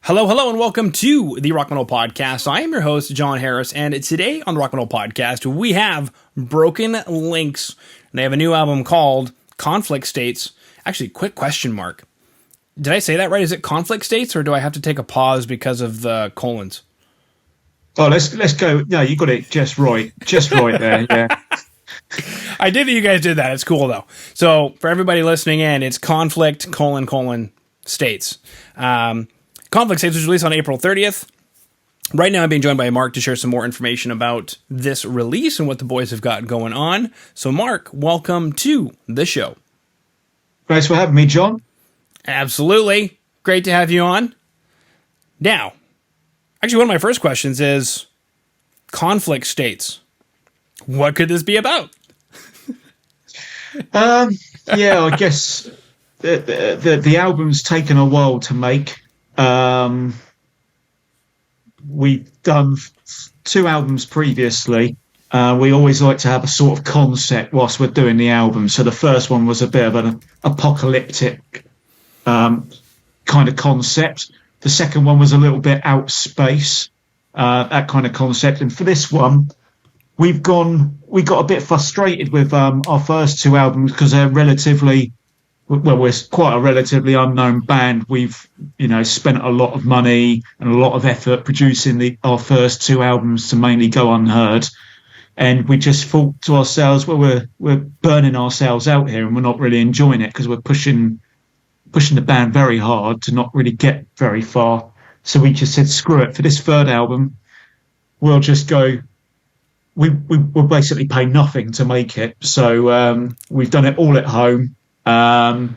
Hello, hello, and welcome to the Rock Metal Podcast. I am your host, John Harris, and today on the Rock Metal Podcast, we have Broken Links, and they have a new album called Conflict States. Actually, quick question mark. Did I say that right? Is it Conflict States, or do I have to take a pause because of the colons? Oh, let's go. No, you got it just right there. Yeah. I did that. You guys did that. It's cool though. So for everybody listening in, it's Conflict : States. Conflict States was released on April 30th. Right now I'm being joined by Mark to share some more information about this release and what the boys have got going on. So Mark, welcome to the show. Thanks for having me, John. Absolutely. Great to have you on. Now, actually one of my first questions is Conflict States. What could this be about? Yeah, I guess the album's taken a while to make. We've done 2 albums previously. We always like to have a sort of concept whilst we're doing the album. So the first one was a bit of an apocalyptic kind of concept. The second one was a little bit out space, that kind of concept. And for this one, we got a bit frustrated with our first 2 albums because they're we're quite a relatively unknown band. We've, spent a lot of money and a lot of effort producing our first 2 albums to mainly go unheard. And we just thought to ourselves, well, we're burning ourselves out here and we're not really enjoying it because we're pushing the band very hard to not really get very far. So we just said, screw it. For this third album, we'll just go. We'll basically pay nothing to make it. So we've done it all at home. And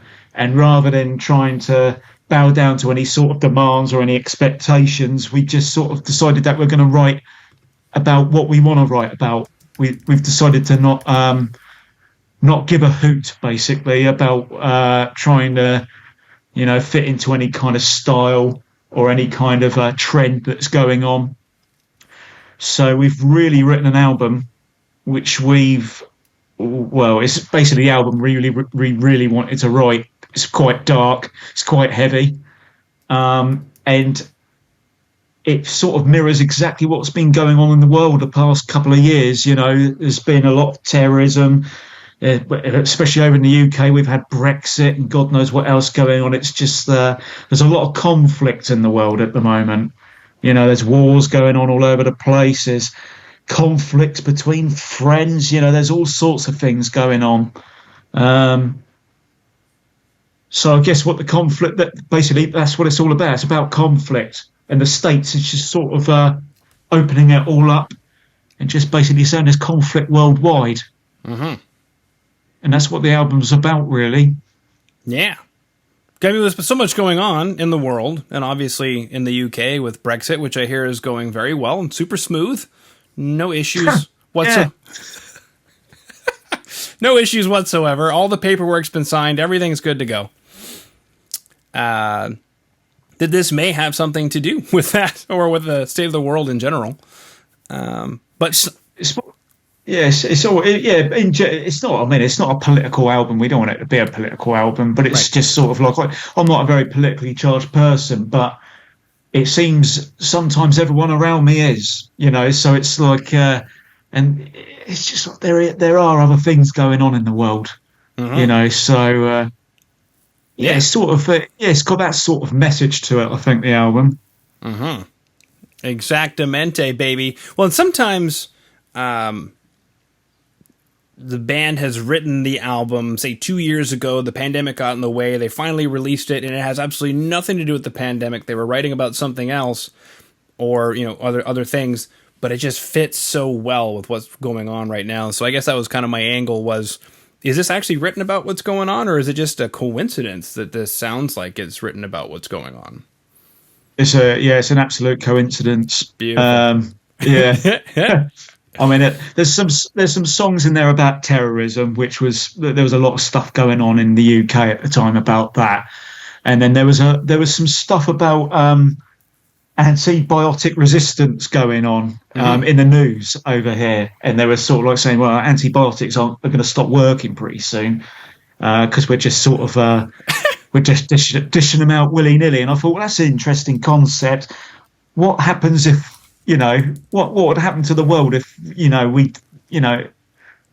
rather than trying to bow down to any sort of demands or any expectations, we just sort of decided that we're going to write about what we want to write about. We've decided to not give a hoot, basically, about trying to, fit into any kind of style or any kind of trend that's going on. So we've really written an album which it's basically the album we really wanted to write. It's quite dark, it's quite heavy, and it sort of mirrors exactly what's been going on in the world the past couple of years. There's been a lot of terrorism, especially over in the UK. We've had Brexit and God knows what else going on. It's just there's a lot of conflict in the world at the moment. There's wars going on all over the place. There's conflict between friends. There's all sorts of things going on. So I guess what the conflict, that's what it's all about. It's about conflict. And the States is just sort of opening it all up and just basically saying there's conflict worldwide. Mm-hmm. And that's what the album's about, really. Yeah. I mean, there's so much going on in the world, and obviously in the UK with Brexit, which I hear is going very well and super smooth. No issues whatsoever. No issues whatsoever. All the paperwork's been signed. Everything's good to go. That this may have something to do with that, or with the state of the world in general. But it's not. I mean, it's not a political album. We don't want it to be a political album, but it's just sort of like I'm not a very politically charged person, but it seems sometimes everyone around me is. So it's like, and it's just like there are other things going on in the world. Mm-hmm. So it's sort of it's got that sort of message to it. I think the album. Mm-hmm. Exactamente, baby. Well, and sometimes the band has written the album, say 2 years ago, the pandemic got in the way, they finally released it, and it has absolutely nothing to do with the pandemic. They were writing about something else, or, other things, but it just fits so well with what's going on right now. So I guess that was kind of my angle was, is this actually written about what's going on, or is it just a coincidence that this sounds like it's written about what's going on? It's an absolute coincidence. Beautiful. Yeah. I mean, there's some songs in there about terrorism, there was a lot of stuff going on in the UK at the time about that, and then there was some stuff about antibiotic resistance going on in the news over here, and they were sort of like saying, well, antibiotics are going to stop working pretty soon because we're just sort of we're just dishing them out willy-nilly. And I thought, well, that's an interesting concept. What happens if, what would happen to the world if,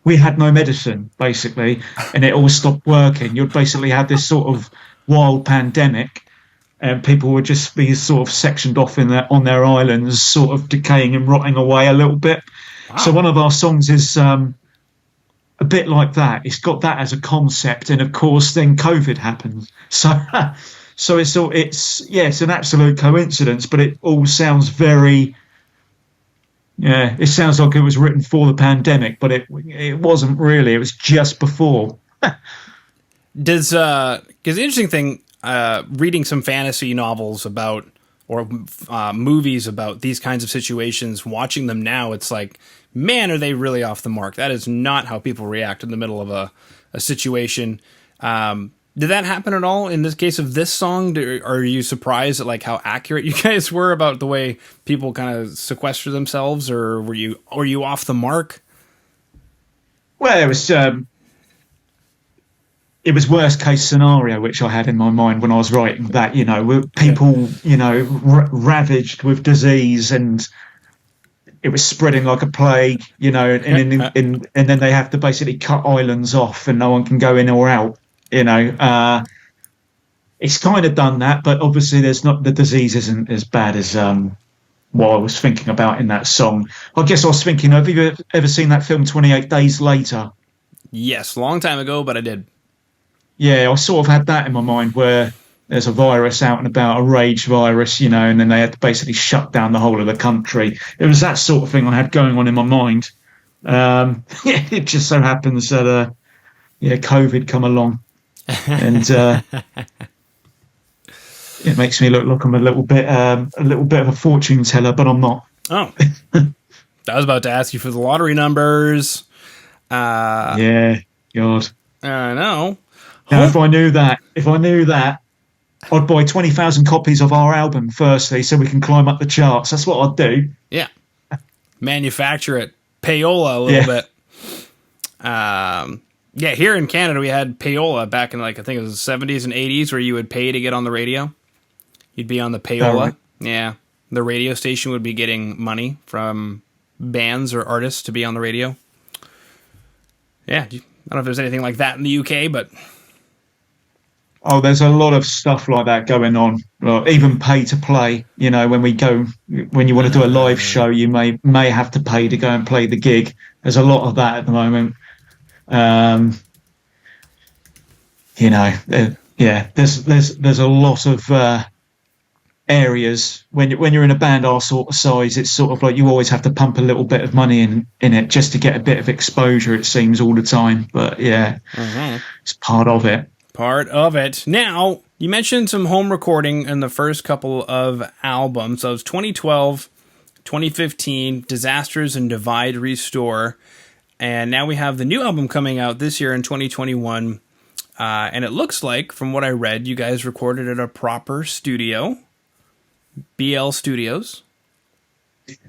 we had no medicine, basically, and it all stopped working? You'd basically have this sort of wild pandemic, and people would just be sort of sectioned off on their islands, sort of decaying and rotting away a little bit. Wow. So one of our songs is a bit like that. It's got that as a concept, and of course, then COVID happened. So it's an absolute coincidence, but it all sounds very. Yeah, it sounds like it was written for the pandemic, but it wasn't really. It was just before. Because the interesting thing, reading some fantasy novels about or movies about these kinds of situations, watching them now, it's like, man, are they really off the mark? That is not how people react in the middle of a situation. Did that happen at all in this case of this song? Are you surprised at like how accurate you guys were about the way people kind of sequester themselves, or were you off the mark? Well, it was worst case scenario, which I had in my mind when I was writing that. People, ravaged with disease, and it was spreading like a plague. And then they have to basically cut islands off, and no one can go in or out. It's kind of done that, but obviously the disease isn't as bad as what I was thinking about in that song. I guess I was thinking, have you ever seen that film 28 Days Later? Yes, long time ago, but I did. Yeah, I sort of had that in my mind, where there's a virus out and about, a rage virus, and then they had to basically shut down the whole of the country. It was that sort of thing I had going on in my mind. It just so happens that COVID come along. And it makes me look like I'm a little bit of a fortune teller, but I'm not. Oh, I was about to ask you for the lottery numbers. Yeah, God. I know. Now, if I knew that, I'd buy 20,000 copies of our album firstly, so we can climb up the charts. That's what I'd do. Yeah, manufacture it, Payola a little bit. Yeah, here in Canada, we had Payola back in, I think it was the 70s and 80s, where you would pay to get on the radio. You'd be on the Payola. Oh, right. Yeah. The radio station would be getting money from bands or artists to be on the radio. Yeah. I don't know if there's anything like that in the UK, but... Oh, there's a lot of stuff like that going on. Even pay to play. When you want to do a live show, you may have to pay to go and play the gig. There's a lot of that at the moment. There's a lot of areas when you're in a band our sort of size. It's sort of like you always have to pump a little bit of money in it just to get a bit of exposure, it seems, all the time. But It's part of it. Part of it. Now, you mentioned some home recording in the first couple of albums. So it was 2012, 2015, Disasters and Divide Restore. And now we have the new album coming out this year in 2021. And it looks like, from what I read, you guys recorded at a proper studio. BL Studios.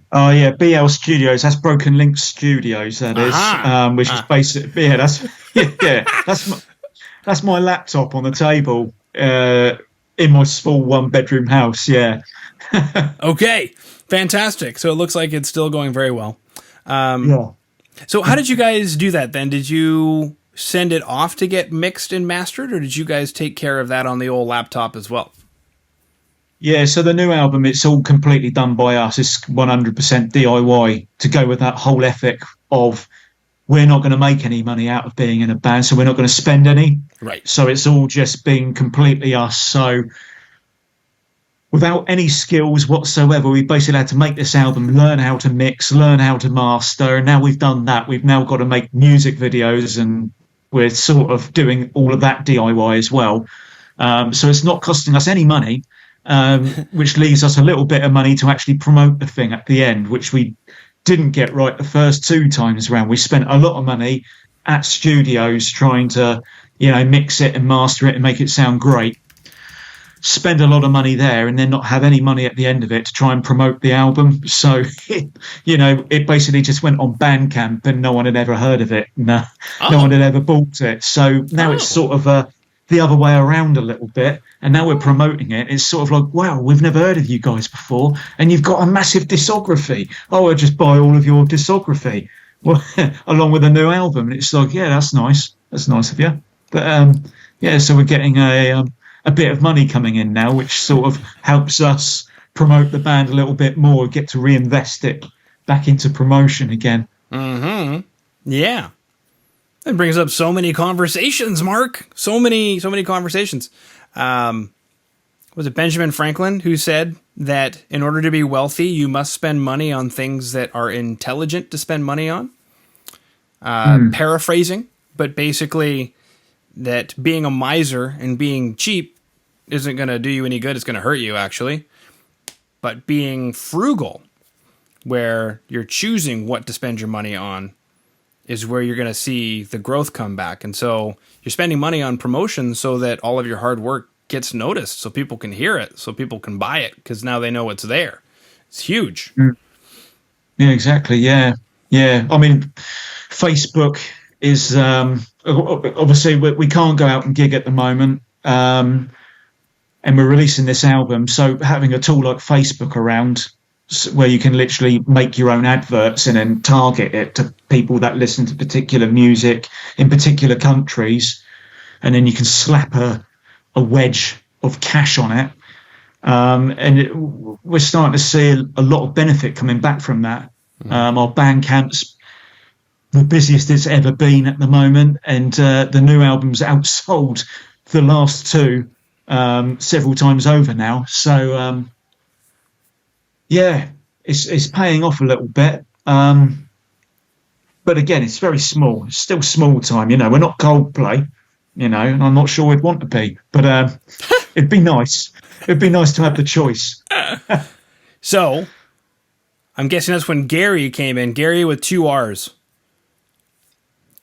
Oh, yeah, BL Studios. That's Broken Link Studios, that is. Which is basically... Yeah, that's my laptop on the table in my small one-bedroom house, yeah. Okay, fantastic. So it looks like it's still going very well. Yeah. So how did you guys do that then? Did you send it off to get mixed and mastered, or did you guys take care of that on the old laptop as well? Yeah, so the new album, it's all completely done by us. It's 100% DIY to go with that whole ethic of we're not going to make any money out of being in a band, so we're not going to spend any. Right. So it's all just been completely us. So without any skills whatsoever, we basically had to make this album, learn how to mix, learn how to master, and now we've done that. We've now got to make music videos, and we're sort of doing all of that DIY as well. So it's not costing us any money, which leaves us a little bit of money to actually promote the thing at the end, which we didn't get right the first two times around. We spent a lot of money at studios trying to, mix it and master it and make it sound great. Spend a lot of money there and then not have any money at the end of it to try and promote the album. So, it basically just went on Bandcamp and no one had ever heard of it. No one had ever bought it. So now it's sort of the other way around a little bit, and now we're promoting it. It's sort of like, wow, we've never heard of you guys before, and you've got a massive discography. Oh, I'll just buy all of your discography, well, along with a new album. And it's like, yeah, that's nice. That's nice of you. But yeah, so we're getting a bit of money coming in now, which sort of helps us promote the band a little bit more. Get to reinvest it back into promotion again. Mm-hmm. Yeah. It brings up so many conversations, Mark. So many conversations. Was it Benjamin Franklin who said that in order to be wealthy, you must spend money on things that are intelligent to spend money on? Paraphrasing, but basically that being a miser and being cheap isn't going to do you any good. It's going to hurt you, actually. But being frugal, where you're choosing what to spend your money on, is where you're going to see the growth come back. And so you're spending money on promotion so that all of your hard work gets noticed, so people can hear it, so people can buy it, because now they know it's there. It's huge. Yeah, exactly. Yeah. I mean, Facebook is obviously we can't go out and gig at the moment, and we're releasing this album. So having a tool like Facebook around, where you can literally make your own adverts and then target it to people that listen to particular music in particular countries, and then you can slap a wedge of cash on it. We're starting to see a lot of benefit coming back from that. Our Bandcamp's the busiest it's ever been at the moment, and the new album's outsold the last two several times over now. So yeah, it's paying off a little bit. But again, it's very small. It's still small time. You know, we're not Coldplay, you know, and I'm not sure we'd want to be. But it'd be nice. It'd be nice to have the choice. So, I'm guessing that's when Gary came in. Gary with 2 R's.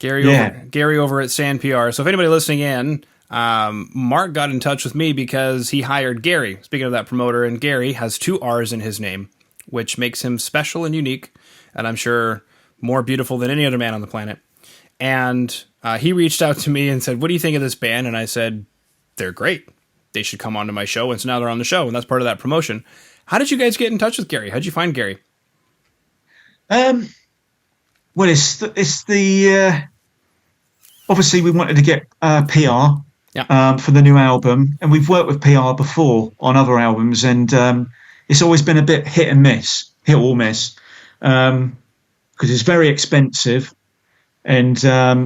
Gary over at Sand PR. So if anybody listening in, Mark got in touch with me because he hired Gary. Speaking of that promoter, and Gary has 2 R's in his name, which makes him special and unique, and I'm sure more beautiful than any other man on the planet. And he reached out to me and said, "What do you think of this band?" And I said, "They're great. They should come onto my show." And so now they're on the show, and that's part of that promotion. How did you guys get in touch with Gary? How'd you find Gary? Well, it's the obviously we wanted to get PR for the new album, and we've worked with PR before on other albums, and it's always been a bit hit or miss, because it's very expensive, and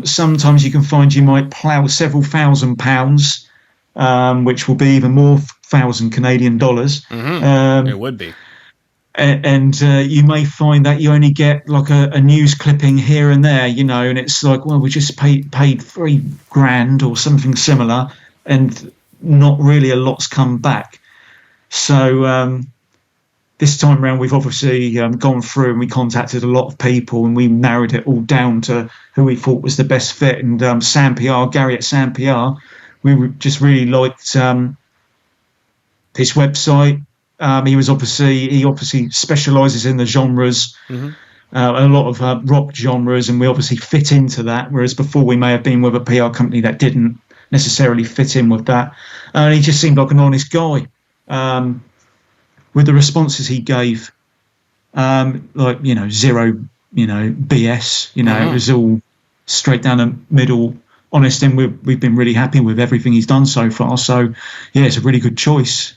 sometimes you can find you might plough several £1,000, which will be even more thousand Canadian dollars. It would be. And you may find that you only get like a news clipping here and there, you know, and it's like, well, we just paid $3,000 or something similar, and not really a lot's come back. So this time around, we've obviously gone through and we contacted a lot of people, and we narrowed it all down to who we thought was the best fit. And Gary at Sand PR, we just really liked his website. He obviously specialises in the genres, a lot of rock genres, and we obviously fit into that. Whereas before we may have been with a PR company that didn't necessarily fit in with that. And he just seemed like an honest guy with the responses he gave, like, you know, zero, you know, BS. You know, It was all straight down the middle, honest, and we've been really happy with everything he's done so far. So yeah, it's a really good choice.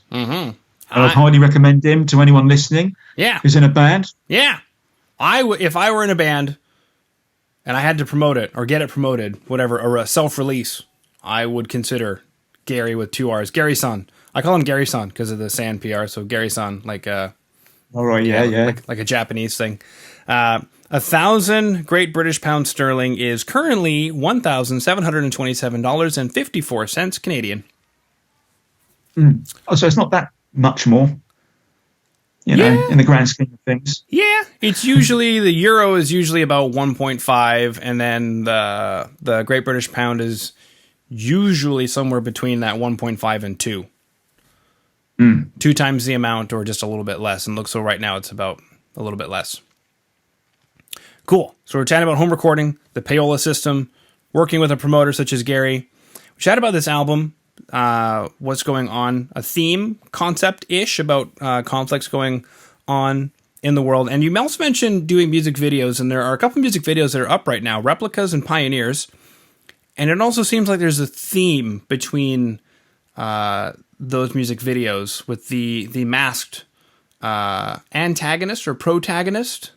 I'd highly recommend him to anyone listening. Yeah, who's in a band. Yeah, if I were in a band and I had to promote it or get it promoted, whatever, or a self-release, I would consider Gary with 2 R's. Gary-san. I call him Gary-san because of the Sand PR. So Gary-san, like all right, yeah, like a Japanese thing. 1,000 Great British Pound Sterling is currently $1,727.54 Canadian. Oh, so it's not that much more, you know, in the grand scheme of things. Yeah, it's usually the euro is usually about 1.5, and then the Great British Pound is usually somewhere between that 1.5 and 2. 2 times the amount, or just a little bit less. And look, so right now it's about a little bit less. Cool. So we're chatting about home recording, the Payola system, working with a promoter such as Gary. chat about this album, what's going on, a theme, concept-ish about conflicts going on in the world. And you also mentioned doing music videos, and there are a couple music videos that are up right now, Replicas and Pioneers. And it also seems like there's a theme between those music videos with the masked antagonist or protagonist.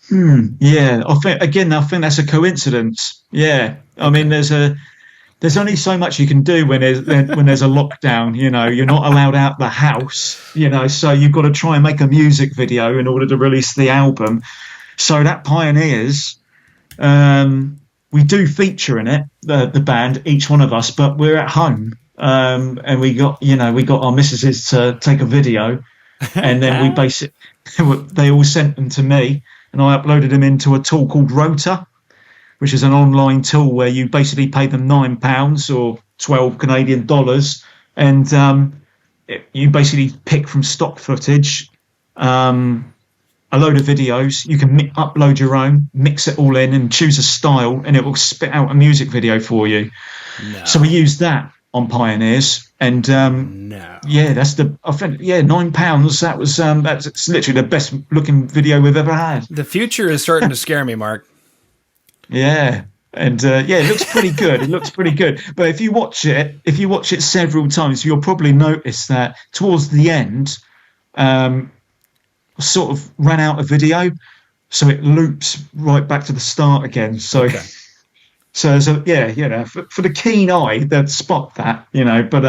Yeah, I think that's a coincidence. Yeah, I mean, there's only so much you can do when there's a lockdown. You know, you're not allowed out the house. You know, so you've got to try and make a music video in order to release the album. So that Pioneers, we do feature in it, the band, each one of us, but we're at home. And we got our missuses to take a video, and then they all sent them to me, and I uploaded them into a tool called Rota, which is an online tool where you basically pay them £9 or 12 Canadian dollars, and you basically pick from stock footage, a load of videos. You can upload your own, mix it all in, and choose a style, and it will spit out a music video for you. No. So we used that on Pioneers, and yeah, that's £9. That was that's literally the best looking video we've ever had. The future is starting to scare me, Mark. Yeah, and it looks pretty good. It looks pretty good. But if you watch it several times, you'll probably notice that towards the end, I sort of ran out of video, so it loops right back to the start again. So. Okay. So yeah, for the keen eye, they'd spot that, but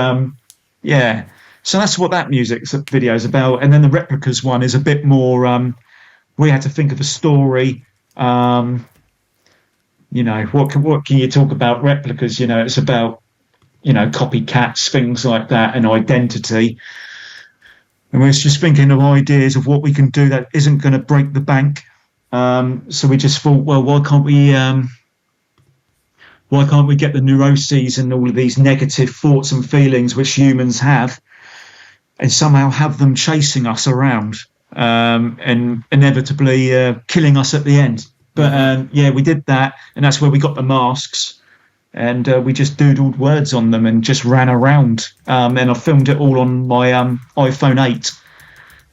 yeah. So that's what that music video is about. And then the Replicas one is a bit more, we had to think of a story. What can you talk about Replicas? It's about, copycats, things like that, and identity. And we're just thinking of ideas of what we can do that isn't going to break the bank. So we just thought, well, why can't we get the neuroses and all of these negative thoughts and feelings which humans have, and somehow have them chasing us around, and inevitably killing us at the end? But we did that, and that's where we got the masks, and we just doodled words on them and just ran around. And I filmed it all on my iPhone 8.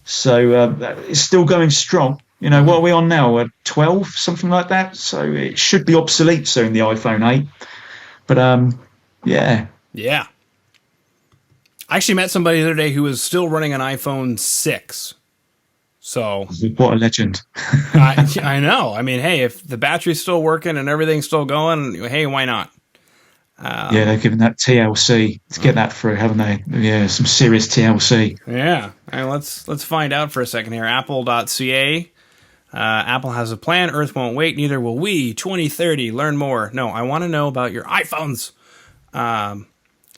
So it's still going strong. What are we on now? 12, something like that. So it should be obsolete soon, the iPhone 8. But yeah. Yeah. I actually met somebody the other day who was still running an iPhone 6. So what a legend. I know. I mean, hey, if the battery's still working and everything's still going, hey, why not? Yeah, they've given that TLC to get that through, haven't they? Yeah, some serious TLC. Yeah. All right, let's find out for a second here. Apple.ca. Apple has a plan. Earth won't wait. Neither will we. 2030. Learn more. No, I want to know about your iPhones. They're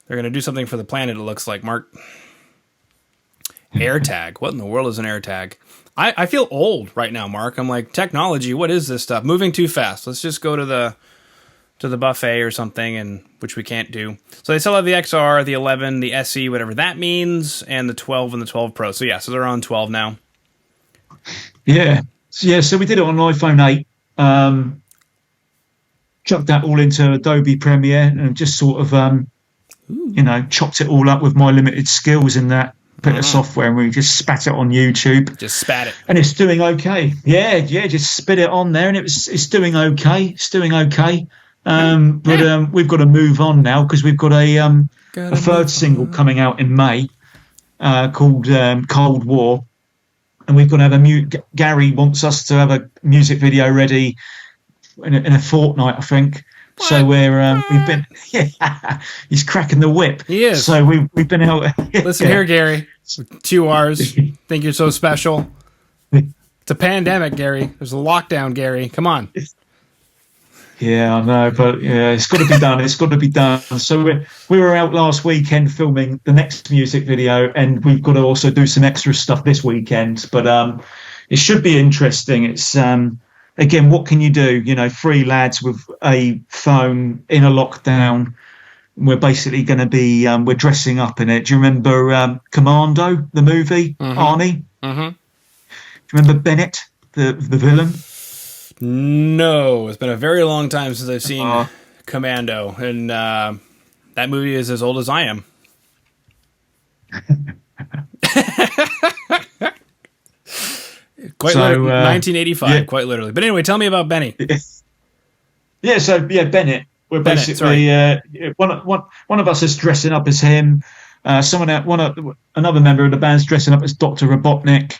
going to do something for the planet, it looks like, Mark. AirTag. What in the world is an AirTag? I feel old right now, Mark. I'm like, technology, what is this stuff? Moving too fast. Let's just go to the buffet or something, and which we can't do. So they still have the XR, the 11, the SE, whatever that means, and the 12 and the 12 Pro. So yeah, so they're on 12 now. Yeah. So we did it on iPhone 8, chucked that all into Adobe Premiere, and just sort of, chopped it all up with my limited skills in that bit of software, and we just spat it on YouTube. Just spat it. And it's doing okay. Yeah, just spit it on there, and it's doing okay. It's doing okay. But we've got to move on now, because we've got a third single coming out in May called Cold War. And we've got to have Gary wants us to have a music video ready in a fortnight, I think. What? So we've been, he's cracking the whip. He is. So we've been out. Listen here, Gary. 2 hours. Think you're so special? It's a pandemic, Gary. There's a lockdown, Gary. Come on. Yeah, I know, but yeah, it's got to be done. It's got to be done. So we were out last weekend filming the next music video, and we've got to also do some extra stuff this weekend. But it should be interesting. It's again, what can you do? 3 lads with a phone in a lockdown. We're basically going to be we're dressing up in it. Do you remember Commando, the movie? Arnie? Mm-hmm. Do you remember Bennett, the villain? No, it's been a very long time since I've seen Commando, and That movie is as old as I am. Quite literally, 1985, yeah. Quite literally. But anyway, tell me about Benny. Bennett. We're Bennett, basically one of us is dressing up as him. Another member of the band's dressing up as Dr. Robotnik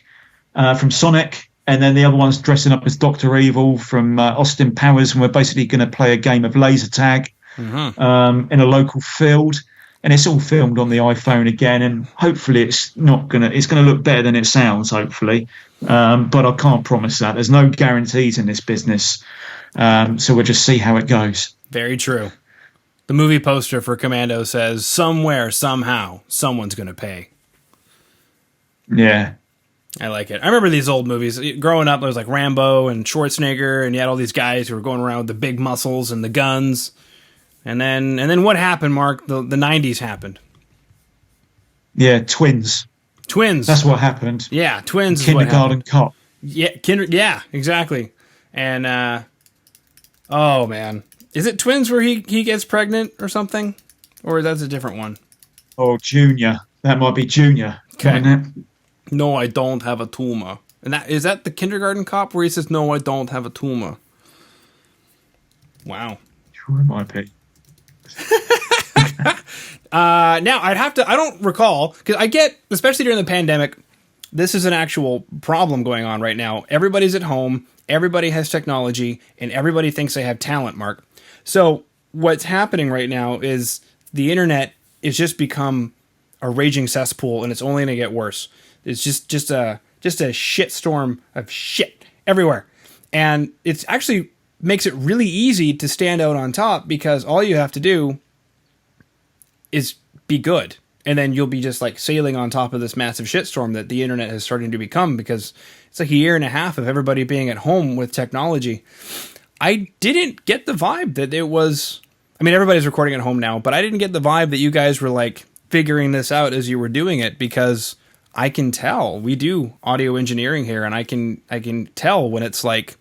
from Sonic, and then the other one's dressing up as Dr. Evil from Austin Powers, and we're basically going to play a game of laser tag in a local field. And it's all filmed on the iPhone again, and hopefully it's going to look better than it sounds, hopefully. But I can't promise that. There's no guarantees in this business. So we'll just see how it goes. Very true. The movie poster for Commando says, somewhere, somehow, someone's going to pay. Yeah. I like it. I remember these old movies. Growing up, there was like Rambo and Schwarzenegger, and you had all these guys who were going around with the big muscles and the guns. And then what happened, Mark? The 90s happened. Yeah, twins. Twins. That's what happened. Yeah, twins. Kindergarten Cop. Yeah, yeah, exactly. And oh man, is it Twins where he gets pregnant or something, or that's a different one? Oh, Junior. That might be Junior. Okay. No, I don't have a tumor. And is that the Kindergarten Cop where he says, "No, I don't have a tumor." Wow. Sure, it might be. Now I don't recall, because I get, especially during the pandemic, this is an actual problem going on right now. Everybody's at home, everybody has technology, and everybody thinks they have talent, Mark. So what's happening right now is the internet is just become a raging cesspool, and it's only going to get worse. It's just a shitstorm of shit everywhere. And it's actually makes it really easy to stand out on top, because all you have to do is be good. And then you'll be just like sailing on top of this massive shitstorm that the internet is starting to become, because it's like a year and a half of everybody being at home with technology. I didn't get the vibe that it was, I mean, everybody's recording at home now, but I didn't get the vibe that you guys were like figuring this out as you were doing it, because I can tell we do audio engineering here, and I can tell when it's like,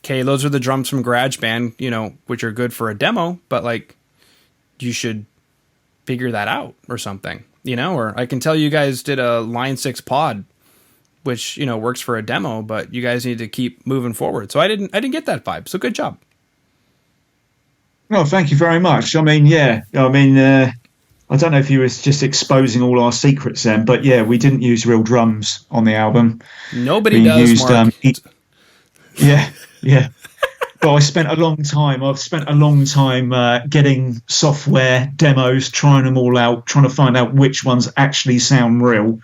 okay, those are the drums from GarageBand, which are good for a demo, but like you should figure that out or something, or I can tell you guys did a Line 6 pod, which, works for a demo, but you guys need to keep moving forward. So I didn't get that vibe. So good job. Well, thank you very much. I mean, yeah, I don't know if you was just exposing all our secrets then, but yeah, we didn't use real drums on the album. Nobody does, Mark. Yeah. But I've spent a long time getting software demos, trying them all out, trying to find out which ones actually sound real.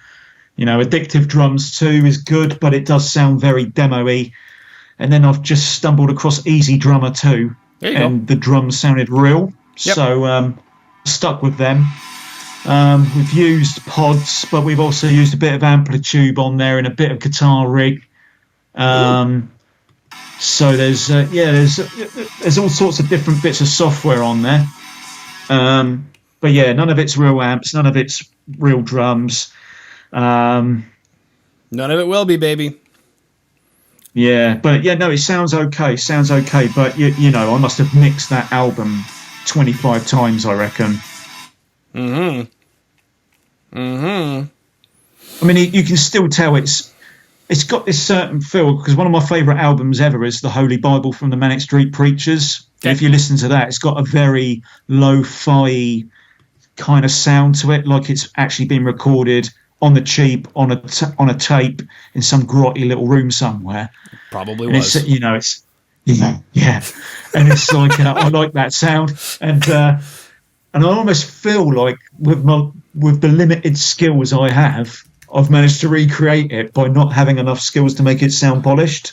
Addictive Drums 2 is good, but it does sound very demo-y. And then I've just stumbled across Easy Drummer 2, and the drums sounded real. Yep. So stuck with them. We've used pods, but we've also used a bit of amplitude on there and a bit of guitar rig. So there's all sorts of different bits of software on there. But yeah, none of it's real amps, none of it's real drums. None of it will be, baby. Yeah, but yeah, no, it sounds okay. But I must have mixed that album 25 times, I reckon. I mean, you can still tell it's got this certain feel, because one of my favourite albums ever is The Holy Bible from the Manic Street Preachers. Okay. If you listen to that, it's got a very lo-fi kind of sound to it, like it's actually been recorded on the cheap, on a tape in some grotty little room somewhere. Probably and was. It's yeah. And it's like, I like that sound. And I almost feel like with the limited skills I have, I've managed to recreate it by not having enough skills to make it sound polished.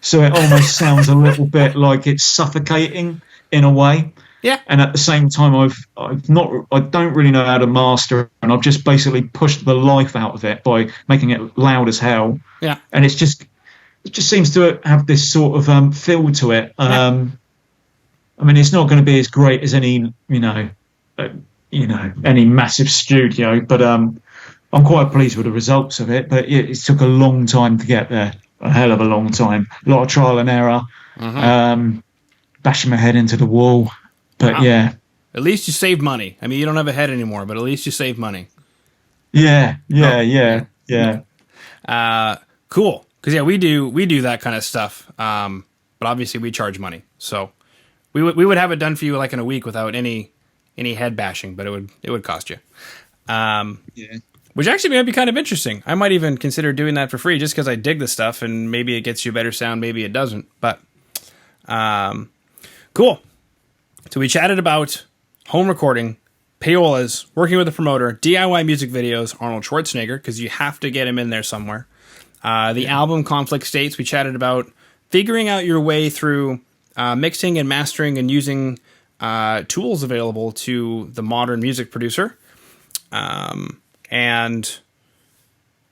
So it almost sounds a little bit like it's suffocating in a way. Yeah. And at the same time, I don't really know how to master it, and I've just basically pushed the life out of it by making it loud as hell. Yeah. And it just seems to have this sort of feel to it. I mean, it's not going to be as great as any any massive studio, but I'm quite pleased with the results of it, but it took a long time to get there. A hell of a long time. A lot of trial and error. Bashing my head into the wall. But wow. Yeah. At least you save money. I mean, you don't have a head anymore, but at least you save money. Yeah. Cool. Because yeah, we do that kind of stuff. But obviously we charge money, so we would have it done for you like in a week without any head bashing, but it would cost you. Which actually might be kind of interesting. I might even consider doing that for free just because I dig this stuff, and maybe it gets you better sound, maybe it doesn't. But cool. So we chatted about home recording, payolas, working with a promoter, DIY music videos, Arnold Schwarzenegger, because you have to get him in there somewhere. The album Conflict States, we chatted about figuring out your way through mixing and mastering and using tools available to the modern music producer. And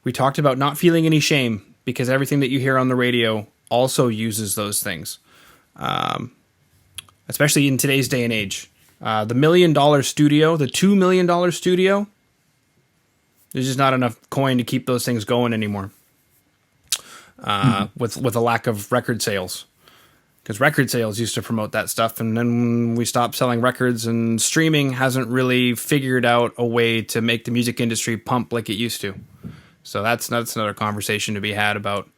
we talked about not feeling any shame because everything that you hear on the radio also uses those things. Especially in today's day and age. The $1 million studio, the $2 million studio, there's just not enough coin to keep those things going anymore. With a lack of record sales. Because record sales used to promote that stuff, and then we stopped selling records, and streaming hasn't really figured out a way to make the music industry pump like it used to. So that's another conversation to be had about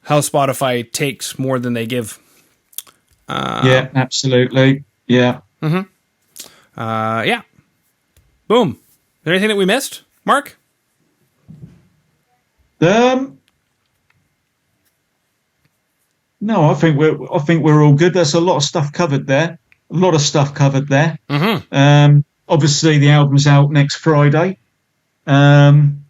how Spotify takes more than they give. Yeah, absolutely. Yeah. Mm-hmm. Yeah. Boom. Is there anything that we missed, Mark? No, I think we're all good. There's a lot of stuff covered there. Mm-hmm. Obviously, the album's out next Friday, and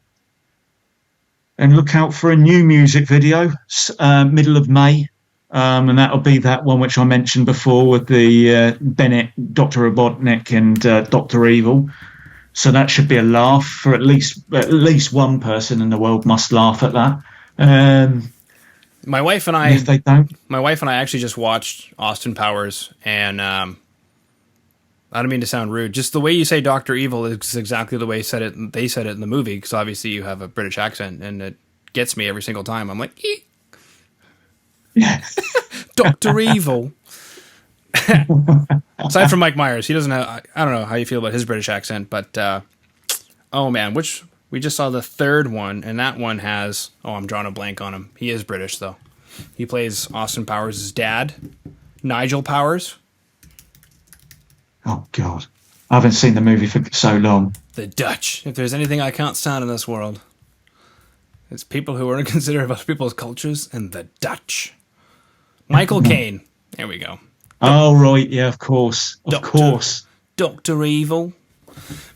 look out for a new music video, middle of May, and that'll be that one which I mentioned before with the Bennett, Dr. Robotnik, and Dr. Evil. So that should be a laugh for at least one person in the world must laugh at that. My wife and I, if they don't, actually just watched Austin Powers, and I don't mean to sound rude. Just the way you say Dr. Evil is exactly the way they said it in the movie, because obviously you have a British accent, and it gets me every single time. I'm like, eek. Yeah. Dr. Evil. Aside from Mike Myers, he doesn't have, I don't know how you feel about his British accent, but oh man, we just saw the third one, and that one has... Oh, I'm drawing a blank on him. He is British, though. He plays Austin Powers' dad, Nigel Powers. Oh, God. I haven't seen the movie for so long. The Dutch. If there's anything I can't stand in this world, it's people who are inconsiderate about people's cultures and the Dutch. Michael Caine. There we go. Oh, right. Yeah, of course. Of course. Dr. Evil.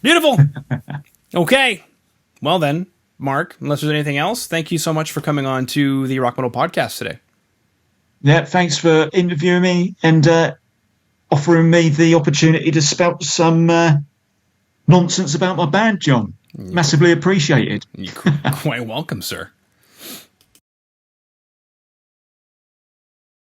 Beautiful. Okay. Well then, Mark, unless there's anything else, thank you so much for coming on to the Rock Metal Podcast today. Yeah, thanks for interviewing me and offering me the opportunity to spout some nonsense about my band, John. Massively appreciated. You're quite welcome, sir.